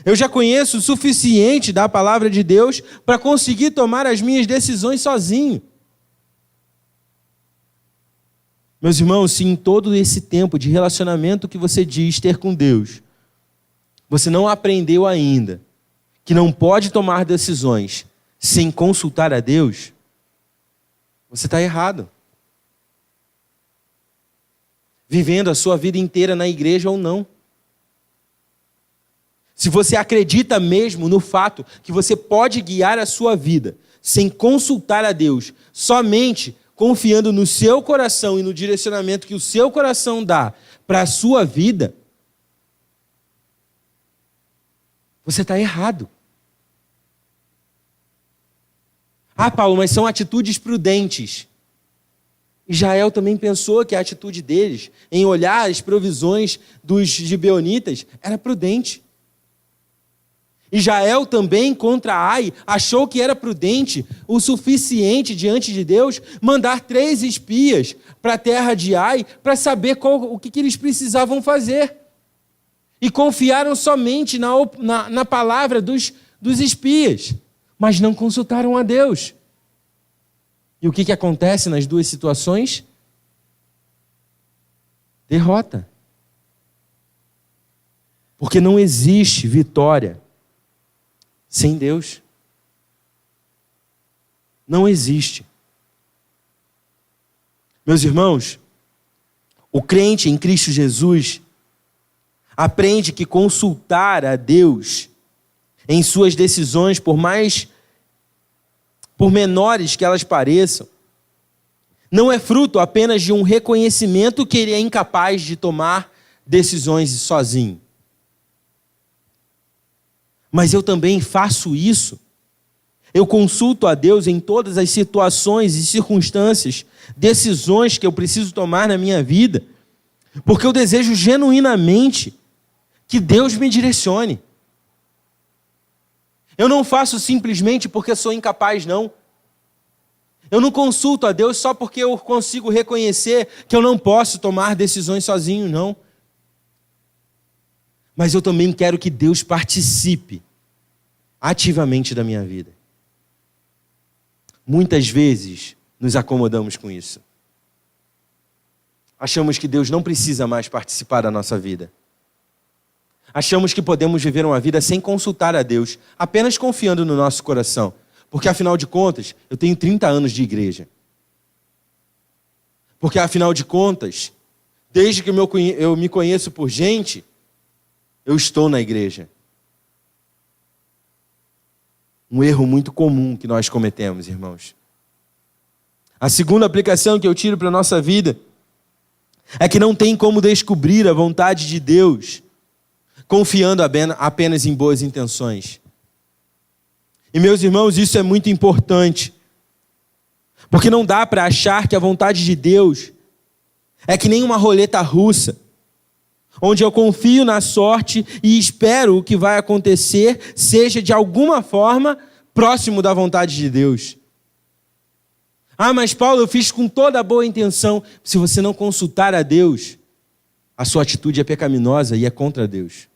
[SPEAKER 1] Eu já conheço o suficiente da palavra de Deus para conseguir tomar as minhas decisões sozinho. Meus irmãos, se em todo esse tempo de relacionamento que você diz ter com Deus, você não aprendeu ainda que não pode tomar decisões sem consultar a Deus, você está errado. Vivendo a sua vida inteira na igreja ou não. Se você acredita mesmo no fato que você pode guiar a sua vida sem consultar a Deus, somente confiando no seu coração e no direcionamento que o seu coração dá para a sua vida, você está errado. Ah, Paulo, mas são atitudes prudentes. Israel também pensou que a atitude deles em olhar as provisões dos gibeonitas era prudente. Israel também, contra Ai, achou que era prudente o suficiente diante de Deus mandar 3 espias para a terra de Ai para saber o que eles precisavam fazer. E confiaram somente na palavra dos espias, mas não consultaram a Deus. E o que acontece nas duas situações? Derrota. Porque não existe vitória sem Deus. Não existe. Meus irmãos, o crente em Cristo Jesus aprende que consultar a Deus em suas decisões, por menores que elas pareçam, não é fruto apenas de um reconhecimento que ele é incapaz de tomar decisões sozinho. Mas eu também faço isso. Eu consulto a Deus em todas as situações e circunstâncias, decisões que eu preciso tomar na minha vida, porque eu desejo genuinamente que Deus me direcione. Eu não faço simplesmente porque sou incapaz, não. Eu não consulto a Deus só porque eu consigo reconhecer que eu não posso tomar decisões sozinho, não. Mas eu também quero que Deus participe ativamente da minha vida. Muitas vezes nos acomodamos com isso. Achamos que Deus não precisa mais participar da nossa vida. Achamos que podemos viver uma vida sem consultar a Deus, apenas confiando no nosso coração. Porque, afinal de contas, eu tenho 30 anos de igreja. Porque, afinal de contas, desde que eu me conheço por gente, eu estou na igreja. Um erro muito comum que nós cometemos, irmãos. A segunda aplicação que eu tiro para a nossa vida é que não tem como descobrir a vontade de Deus confiando apenas em boas intenções. E, meus irmãos, isso é muito importante. Porque não dá para achar que a vontade de Deus é que nem uma roleta russa, onde eu confio na sorte e espero o que vai acontecer seja de alguma forma próximo da vontade de Deus. Ah, mas Paulo, eu fiz com toda a boa intenção. Se você não consultar a Deus, a sua atitude é pecaminosa e é contra Deus.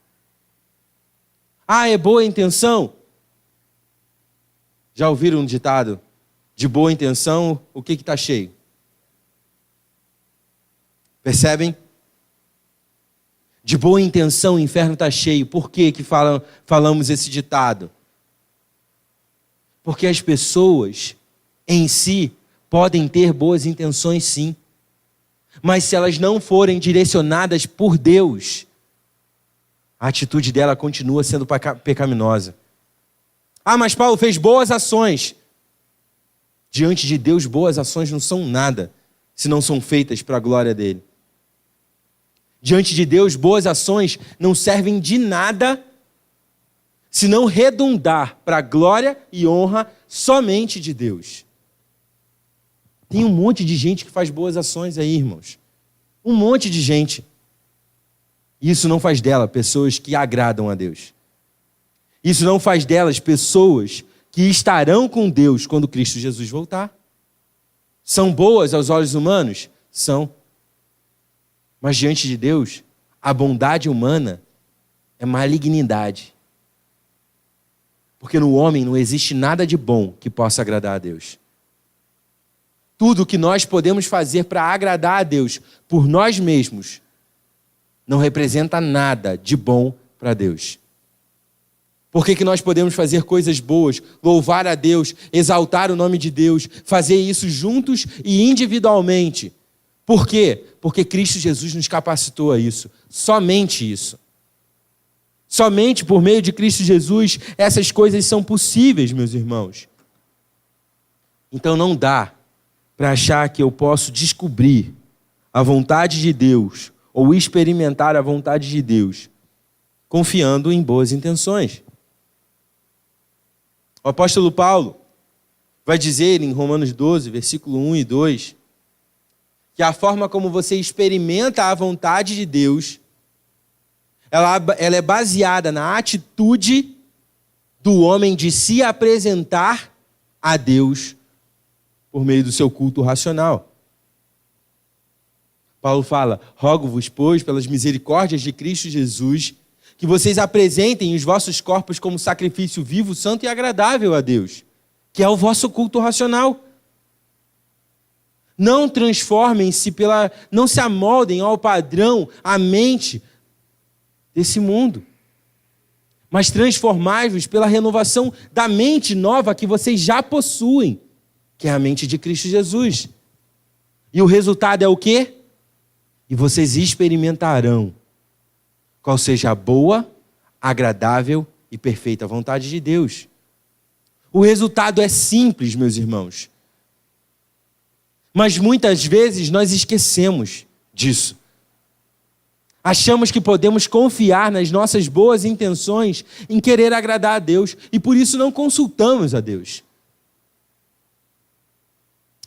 [SPEAKER 1] Ah, é boa intenção? Já ouviram um ditado? De boa intenção, o que está cheio? Percebem? De boa intenção, o inferno está cheio. Por que falamos esse ditado? Porque as pessoas em si podem ter boas intenções, sim. Mas se elas não forem direcionadas por Deus, a atitude dela continua sendo pecaminosa. Ah, mas Paulo fez boas ações. Diante de Deus, boas ações não são nada, se não são feitas para a glória dele. Diante de Deus, boas ações não servem de nada, se não redundar para a glória e honra somente de Deus. Tem um monte de gente que faz boas ações aí, irmãos. Um monte de gente. Isso não faz dela pessoas que agradam a Deus. Isso não faz delas pessoas que estarão com Deus quando Cristo Jesus voltar. São boas aos olhos humanos? São. Mas diante de Deus, a bondade humana é malignidade. Porque no homem não existe nada de bom que possa agradar a Deus. tudo que nós podemos fazer para agradar a Deus por nós mesmos não representa nada de bom para Deus. Por que nós podemos fazer coisas boas, louvar a Deus, exaltar o nome de Deus, fazer isso juntos e individualmente? Por quê? Porque Cristo Jesus nos capacitou a isso. Somente isso. Somente por meio de Cristo Jesus essas coisas são possíveis, meus irmãos. Então não dá para achar que eu posso descobrir a vontade de Deus ou experimentar a vontade de Deus confiando em boas intenções. O apóstolo Paulo vai dizer em Romanos 12, versículo 1 e 2, que a forma como você experimenta a vontade de Deus, ela é baseada na atitude do homem de se apresentar a Deus por meio do seu culto racional. Paulo fala: rogo-vos, pois, pelas misericórdias de Cristo Jesus, que vocês apresentem os vossos corpos como sacrifício vivo, santo e agradável a Deus, que é o vosso culto racional. Não transformem-se não se amoldem ao padrão, à mente desse mundo, mas transformai-vos pela renovação da mente nova que vocês já possuem, que é a mente de Cristo Jesus. E o resultado é o quê? E vocês experimentarão qual seja a boa, agradável e perfeita vontade de Deus. O resultado é simples, meus irmãos. Mas muitas vezes nós esquecemos disso. Achamos que podemos confiar nas nossas boas intenções em querer agradar a Deus e por isso não consultamos a Deus.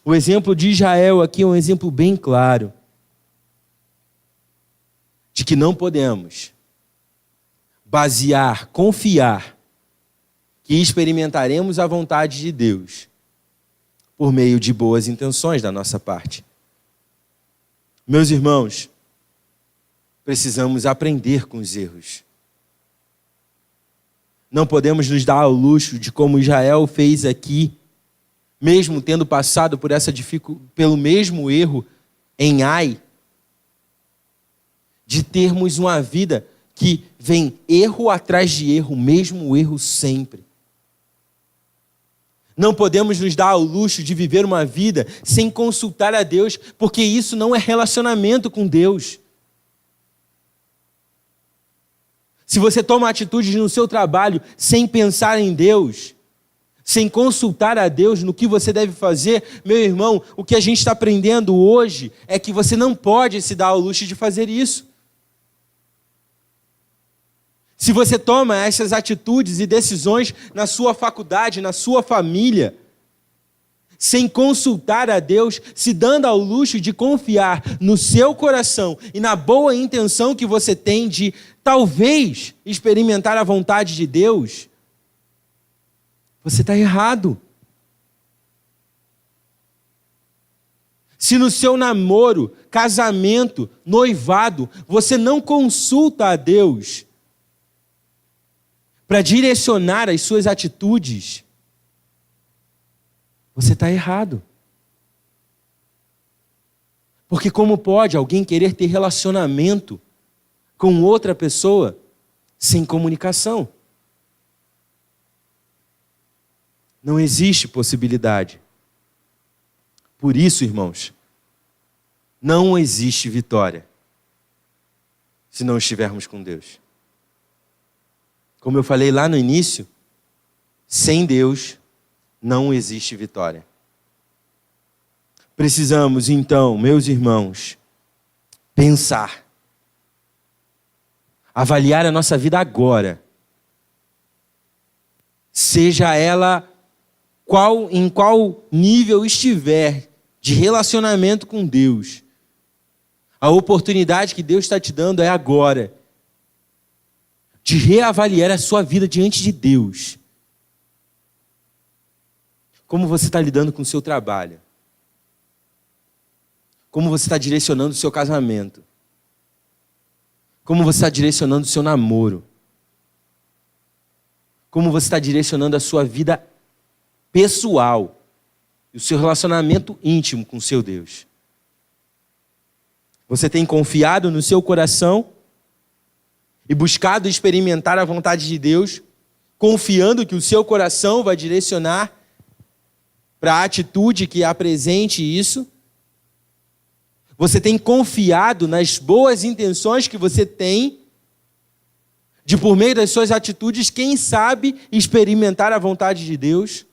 [SPEAKER 1] O exemplo de Israel aqui é um exemplo bem claro de que não podemos confiar que experimentaremos a vontade de Deus por meio de boas intenções da nossa parte. Meus irmãos, precisamos aprender com os erros. Não podemos nos dar ao luxo de, como Israel fez aqui, mesmo tendo passado por pelo mesmo erro em Ai, de termos uma vida que vem erro atrás de erro, mesmo erro sempre. Não podemos nos dar ao luxo de viver uma vida sem consultar a Deus, porque isso não é relacionamento com Deus. Se você toma atitudes no seu trabalho sem pensar em Deus, sem consultar a Deus no que você deve fazer, meu irmão, o que a gente está aprendendo hoje é que você não pode se dar ao luxo de fazer isso. Se você toma essas atitudes e decisões na sua faculdade, na sua família, sem consultar a Deus, se dando ao luxo de confiar no seu coração e na boa intenção que você tem de, talvez, experimentar a vontade de Deus, você está errado. Se no seu namoro, casamento, noivado, você não consulta a Deus para direcionar as suas atitudes, você está errado. Porque como pode alguém querer ter relacionamento com outra pessoa sem comunicação? Não existe possibilidade. Por isso, irmãos, não existe vitória se não estivermos com Deus. Como eu falei lá no início, sem Deus não existe vitória. Precisamos, então, meus irmãos, pensar, avaliar a nossa vida agora, seja ela em qual nível estiver de relacionamento com Deus. A oportunidade que Deus está te dando é agora, de reavaliar a sua vida diante de Deus. Como você está lidando com o seu trabalho? Como você está direcionando o seu casamento? Como você está direcionando o seu namoro? Como você está direcionando a sua vida pessoal? e o seu relacionamento íntimo com o seu Deus. Você tem confiado no seu coração e buscado experimentar a vontade de Deus, confiando que o seu coração vai direcionar para a atitude que apresente isso? Você tem confiado nas boas intenções que você tem, de por meio das suas atitudes, quem sabe, experimentar a vontade de Deus?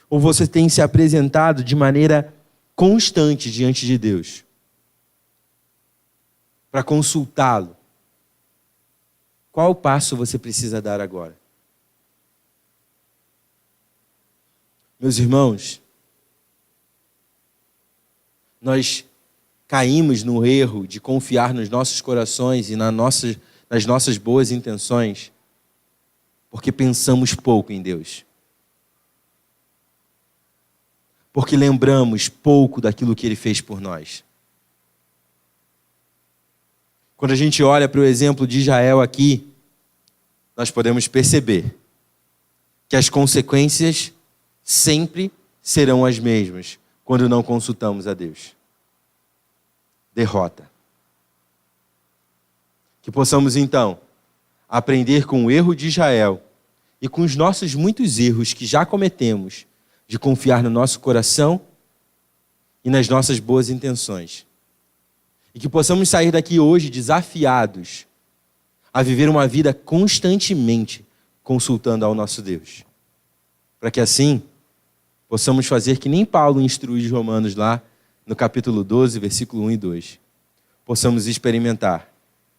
[SPEAKER 1] Ou você tem se apresentado de maneira constante diante de Deus para consultá-lo? Qual passo você precisa dar agora? Meus irmãos, nós caímos no erro de confiar nos nossos corações e nas nossas boas intenções porque pensamos pouco em Deus. Porque lembramos pouco daquilo que Ele fez por nós. Quando a gente olha para o exemplo de Israel aqui, nós podemos perceber que as consequências sempre serão as mesmas quando não consultamos a Deus. Derrota. Que possamos então aprender com o erro de Israel e com os nossos muitos erros que já cometemos, de confiar no nosso coração e nas nossas boas intenções. E que possamos sair daqui hoje desafiados a viver uma vida constantemente consultando ao nosso Deus. Para que assim possamos fazer que nem Paulo instrui os romanos lá no capítulo 12, versículo 1 e 2. Possamos experimentar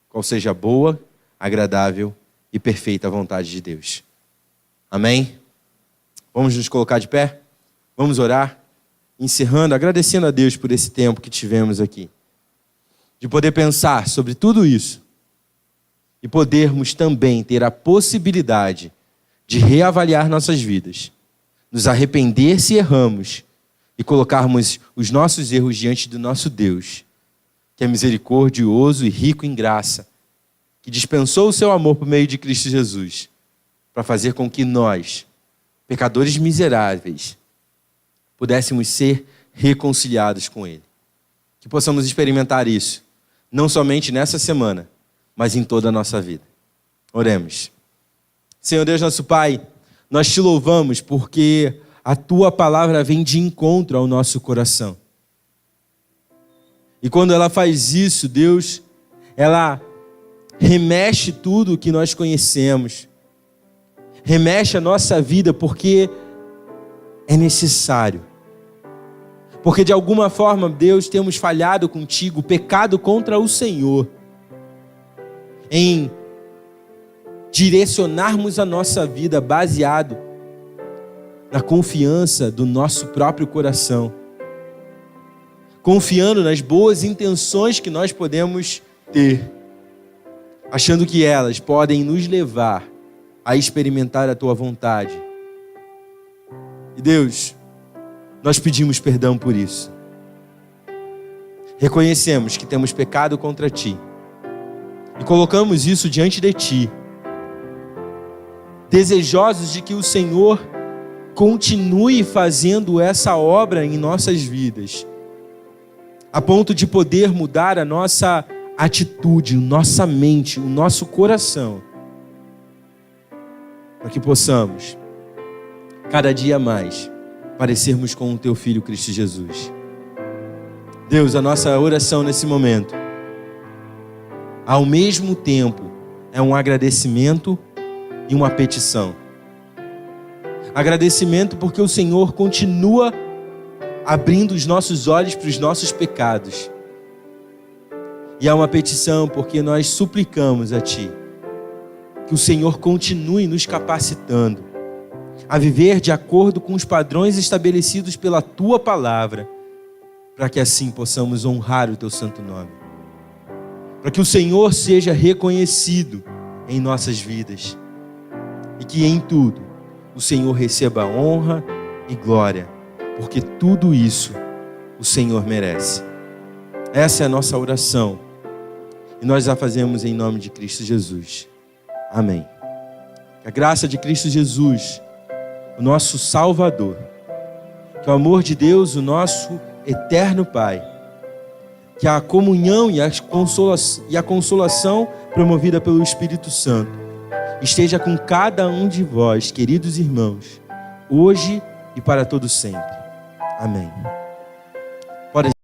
[SPEAKER 1] qual seja a boa, agradável e perfeita vontade de Deus. Amém? Vamos nos colocar de pé? Vamos orar? Encerrando, agradecendo a Deus por esse tempo que tivemos aqui. De poder pensar sobre tudo isso. E podermos também ter a possibilidade de reavaliar nossas vidas. Nos arrepender se erramos. E colocarmos os nossos erros diante do nosso Deus, que é misericordioso e rico em graça, que dispensou o seu amor por meio de Cristo Jesus, para fazer com que nós, pecadores miseráveis, pudéssemos ser reconciliados com Ele. Que possamos experimentar isso, não somente nessa semana, mas em toda a nossa vida. Oremos. Senhor Deus, nosso Pai, nós te louvamos porque a Tua palavra vem de encontro ao nosso coração. E quando ela faz isso, Deus, ela remexe tudo o que nós conhecemos. Remexe a nossa vida porque é necessário. Porque de alguma forma, Deus, temos falhado contigo, pecado contra o Senhor, em direcionarmos a nossa vida baseado na confiança do nosso próprio coração, confiando nas boas intenções que nós podemos ter, achando que elas podem nos levar a experimentar a Tua vontade. E Deus, nós pedimos perdão por isso. Reconhecemos que temos pecado contra Ti e colocamos isso diante de Ti, desejosos de que o Senhor continue fazendo essa obra em nossas vidas, a ponto de poder mudar a nossa atitude, nossa mente, o nosso coração, para que possamos, cada dia mais, parecermos com o Teu Filho Cristo Jesus. Deus, a nossa oração nesse momento, ao mesmo tempo, é um agradecimento e uma petição. Agradecimento porque o Senhor continua abrindo os nossos olhos para os nossos pecados. E há uma petição porque nós suplicamos a Ti que o Senhor continue nos capacitando a viver de acordo com os padrões estabelecidos pela Tua palavra, para que assim possamos honrar o Teu santo nome. Para que o Senhor seja reconhecido em nossas vidas e que em tudo o Senhor receba honra e glória, porque tudo isso o Senhor merece. Essa é a nossa oração e nós a fazemos em nome de Cristo Jesus. Amém. Que a graça de Cristo Jesus, o nosso Salvador. Que o amor de Deus, o nosso eterno Pai, que a comunhão e a consolação promovida pelo Espírito Santo esteja com cada um de vós, queridos irmãos, hoje e para todo sempre. Amém.